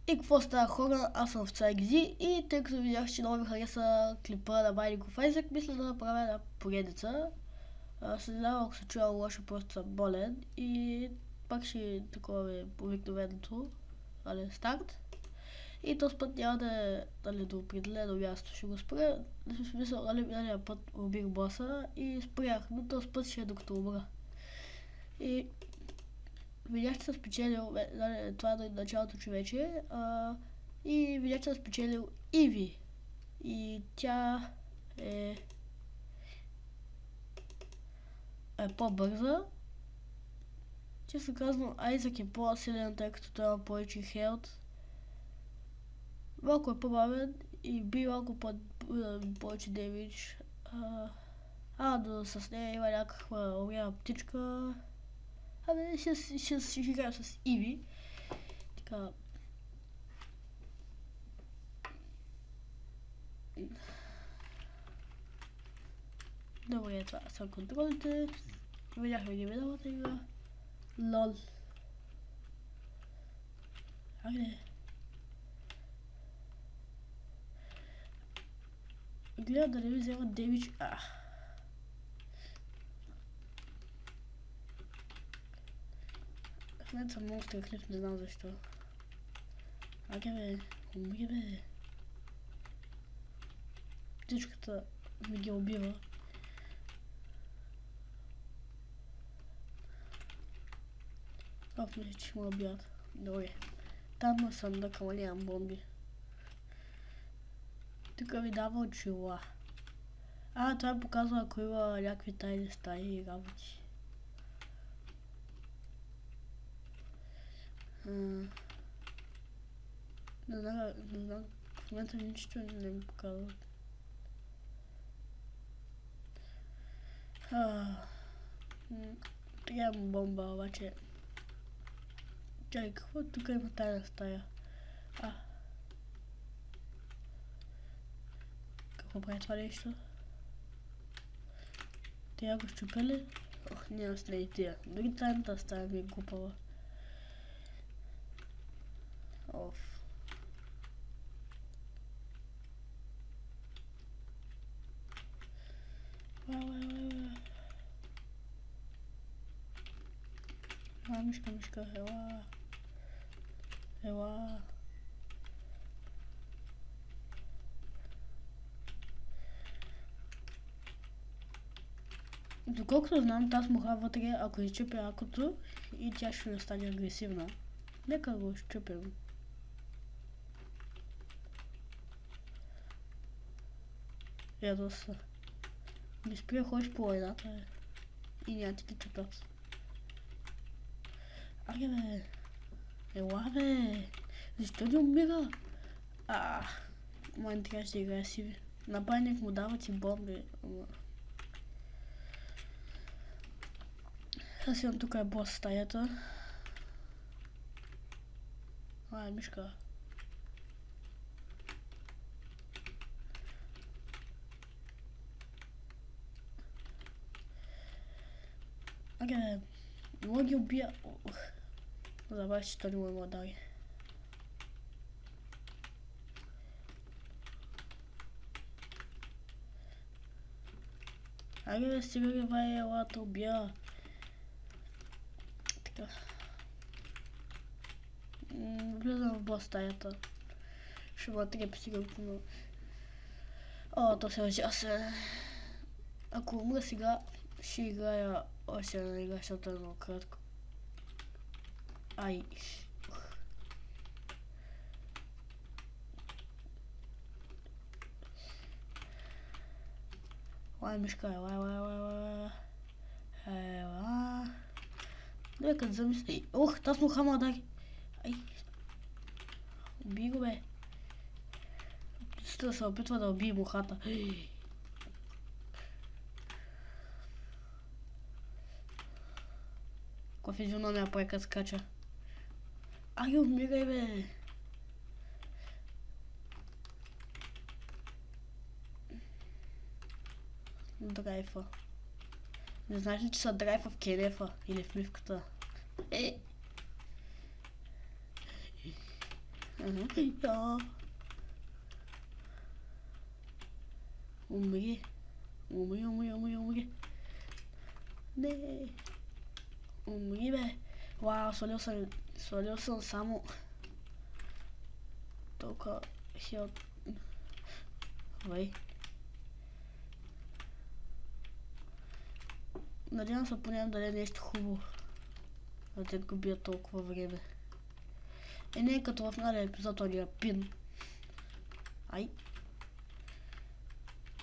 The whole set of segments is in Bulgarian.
И какво става, хора? Аз съм в CXZ и тъй като видях, че много ви хареса клипа на Binding of Isaac, мисля да направя една поредица. Съжалявам, ако се чуя лошо, просто съм болен и пак ще е такова обикновеното старт. И този път няма да е до определено място, ще го спра. В смисъл, миналия път убих боса и спрях, но този път ще е докато умра. И видях, че съм спечелил, това е началото човече, и видях, че съм спечелил Иви. И тя е по-бърза. Често казвам, Айзък е по-силен, тъй като той има повече хелт. Малко е по-бавен и би малко повече демидж. Но с нея има някаква умряла птичка. Ще играем с Иви. Така. Добре, това са контролите. Видяхме ги миналата игра. Лол. Айде. Гледам да не ми вземат демидж. В момента съм много страхлив, не знам защо. Аге бе, умри бе. Птичката ми ги убива. Мисля, че ще ме убиват. Добре. Там на съндъка, ама нямам бомби. Тук ми дава очила. Това ми показва, ако има някакви тайни стаи и работи. Не знам, в момента нищо не ми показва. Трябва бомба, обаче. Чай, какво тук има тайна стая? Какво прави това нещо? Тя го щупя ли? Няма с нея тия. Дори тайната стая ми е глупава. Мишка, ела. Доколкото знам, тази муха вътре, ако изчупя акото, и тя ще не стане агресивна. Нека го изчупим. Ето са. Не спира ходиш по войната и няма ти те чупят. Аге бе. Ела бе. Защо не умира? Май трябваше да играе сиви. Напайник му дават и бомби. Съвсем тук е бос стаята. Мишка. Аге, не мога ги убия. Забравих, че той не му е дали. Аге, стига ги бай, елата убия. Така. Влизам в бос стаята. Ще бъда трепи сигурно. То се лъжа се. Ако умра сега, ще играя още една игра, защото е много кратко. Мишка, ела. Дай като замисли. Таз му хама дай. Убий го бе. Се опитва да убие мухата. Каква физиономия прави като скача. Умирай бе. Драйфа. Не знаеш ли, че са драйфа в келефа или в мивката? Ja. Умри. Умри. Не. Умри, бе. Вау, свалил съм само толкова хил. Вай. Надявам се поне да даде нещо хубаво. Да те губя толкова време. Не е като в новия епизод от Пин. Ай.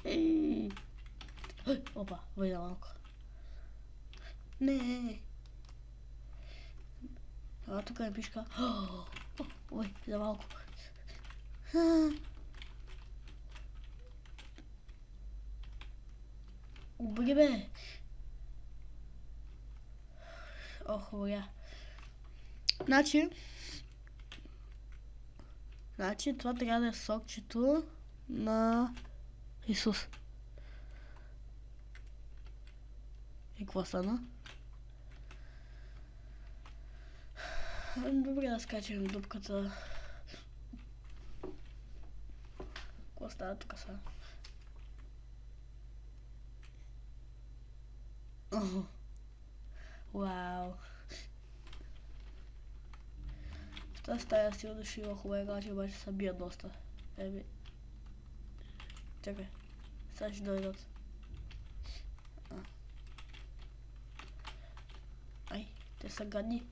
Ей. Опа, вайда малко. Не. А тук е пишка. Ой, за малко. Убри, бе. Ох, бля. Значи това трябва да е сокчето на Исус. И какво стана? Добре, да скачем дупката. Какво става тук сега? Вау. В тази стая сигурно ще има хубава играчи, обаче се бият доста. Еми. Чакай. Сега ще дойдат. Ай, те са гадни.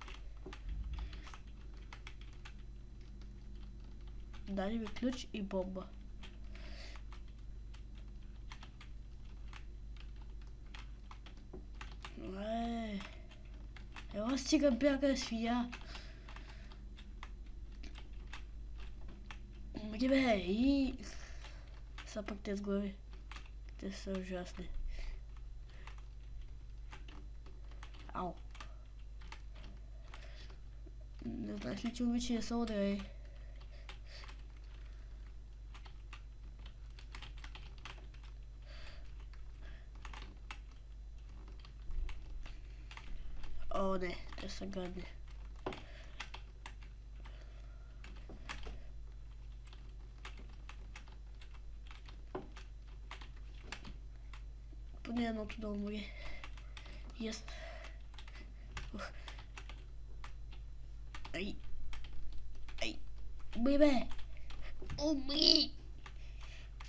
Дай ми ключ и бомба. Ела стига бяга свия. Бе, и... Са пък те с глави. Те са ужасни. Ау. Не знаеш ли, че обича да се удряй? О, не, те са гадни. Поне едното да умре. Yes. Ай. Ай. Умри, бе. Умри.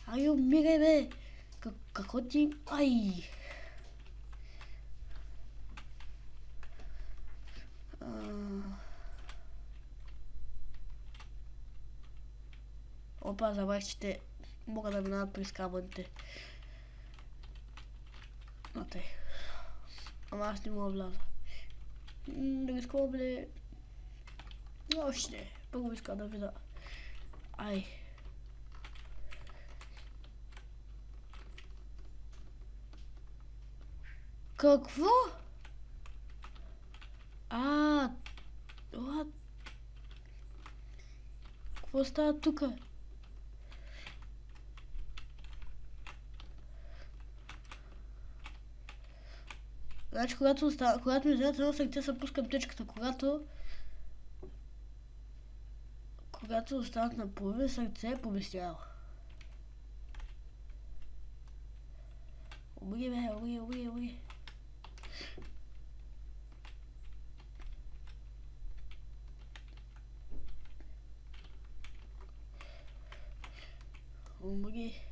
Ай, умирай, бе. Какво ти... Ай. Опа, забравих, че те могат да минават през камъните. Тъй. Ама аз не мога да вляза. Да рискувам ли? Още не. Първо иска да видя. Ай. Какво? What? Какво става тука? Значи, когато ми вземат едно сърце, се пуска аптечката. Когато останат на половин сърце, побестява. Умри, бе, умри. Умри.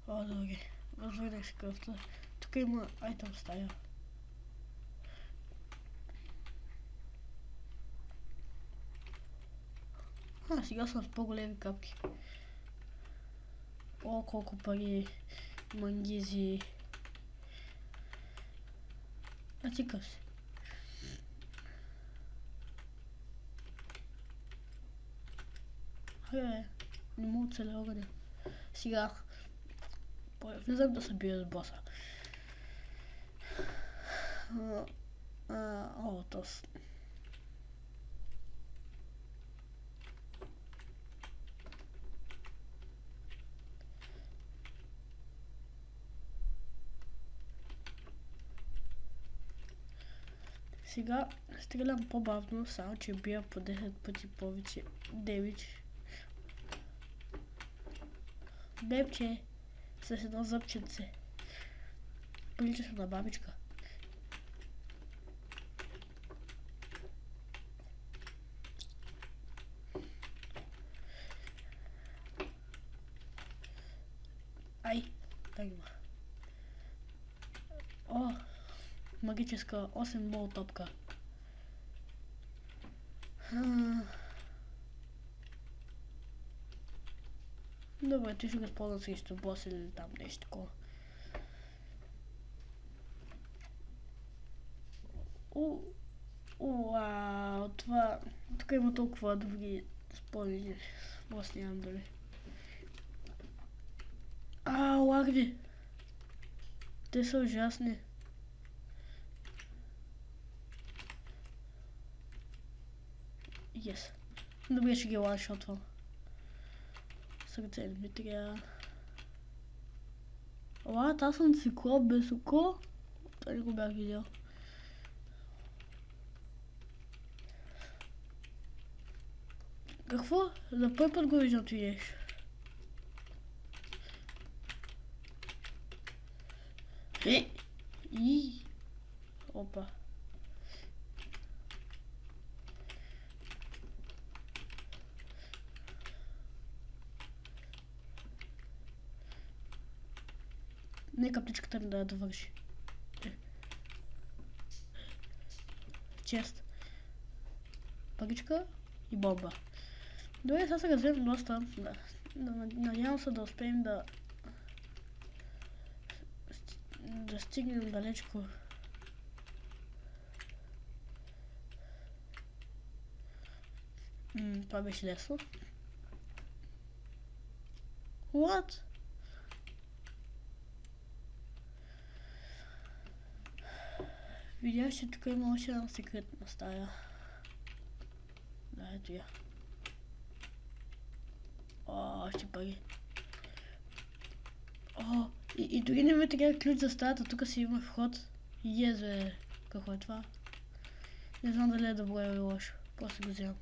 О, добре. Развърнах си кръвта. Тук има айтъм стая. Сега съм с по-големи капки. О, колко пари. Мангизи. Атика си. Не мога да целя огъня. Сега. Влизам да се бия с боса. О, тос. Сега стрелям по-бавно, само че бия по 10 пъти повече демидж. Бебче, с едно зъбченце. Приличаш на бабичка. Ай, так има. О, магическа 8 бол топка. Добре, ти ще го използвам срещу бос или там нещо такова. Уау, това... Тук има толкова добри спомени. Бос нямам дали. Лагви! Те са ужасни. Yes. Добре, ще ги ланшотвам. Сърце не ми трябва. Аз съм циклоп без око. Това не го бях видял. Какво? За първи път го виждам, ти идеш. Опа. Нека птичката ми да довърши. Чест. Паричка и бомба. Добре, сега се развием доста. Надявам се да успеем да стигнем далечко. Това беше лесно. What? Видях, че тук има още една секретна стая. Да, ето я. Още пари. И дори не ме трябва ключ за стаята, тук си има вход. Езе, какво е това? Не знам дали е добро или лошо. После го вземам.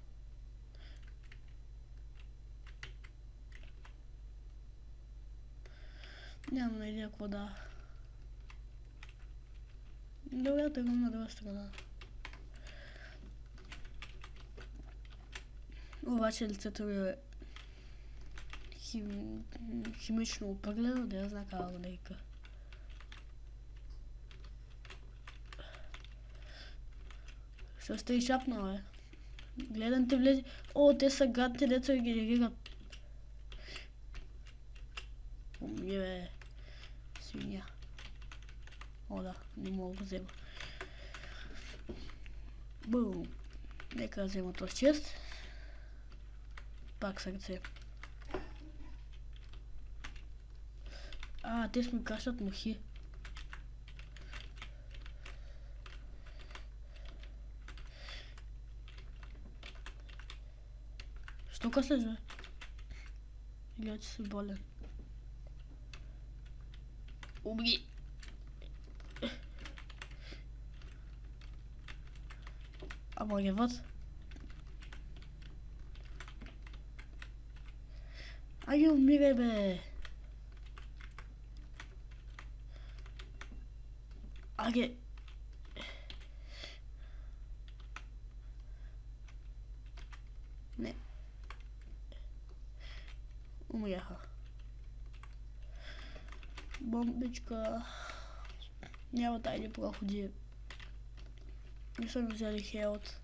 Нямам идея какво да. Добре, тръгвам на друга страна. Обаче лицето ми е химично опърлено, да я знае как го нарека. Що сте изшапнал, бе? Гледам те влезе. Те са гадни, деца генерират. Бе, свиня. Да, не мога да взема. Бум. Нека да взема този чест. Пак сърце. Те сме кашат мухи. Що кашаш, бе? Или че си болен? Умри! Ама геват. Айде, умирай, бе! Айде! Не. Умряха. Бомбичка. Няма тайни проходи. Не съм взели хелт.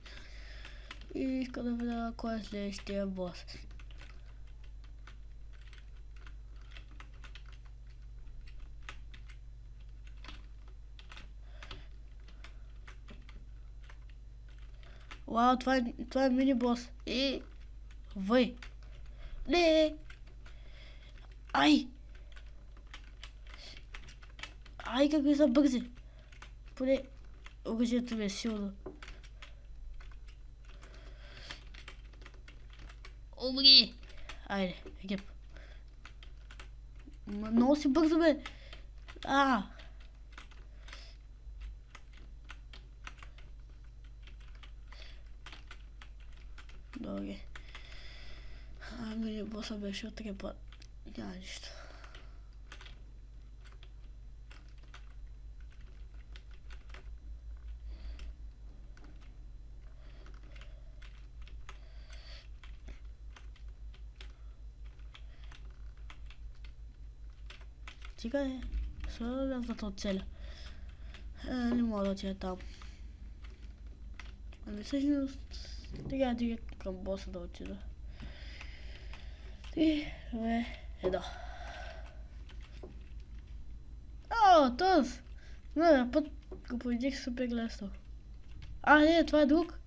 И иска да видя кой е следващия бос. Вау, това е мини бос. Въй. Не. Ай, какви са бързи. Поне оръжието ми е силно. Умри! Айде, екип. Много си бързо, бе. други. Мини боса беше от 3 път. Няма нищо. Чекай, свързаната от целя. Не мога да отида там. Ами всъщност, трябва директно към боса да отида. 3, 2, 1. О, този! Миналия път го победих супер лесно. Не, това е друг.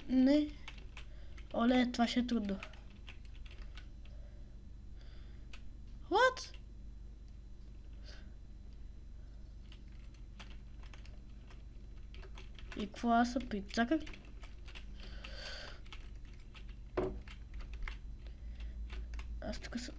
Не. Оле, това ще е трудно. What? И какво аз съм прицаках? Аз тук съм...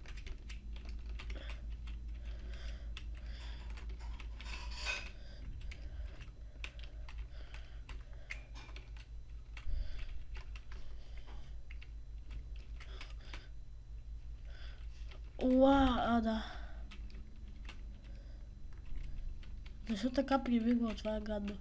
Да. Защо така прибигва? Това е гадно.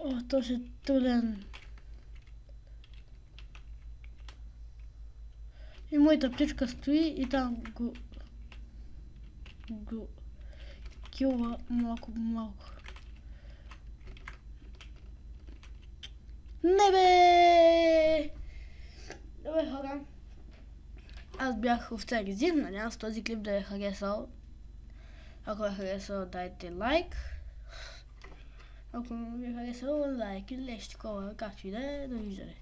О, този е труден. И моята птичка стои и там го килва малко по малко. Не бе! Добре, хора. Аз бях овце Гези. Надявам се този клип да е харесал. Ако е харесал, дайте лайк. Ако ви е харесал, лайк или нещо такова, както и да е, довиждане.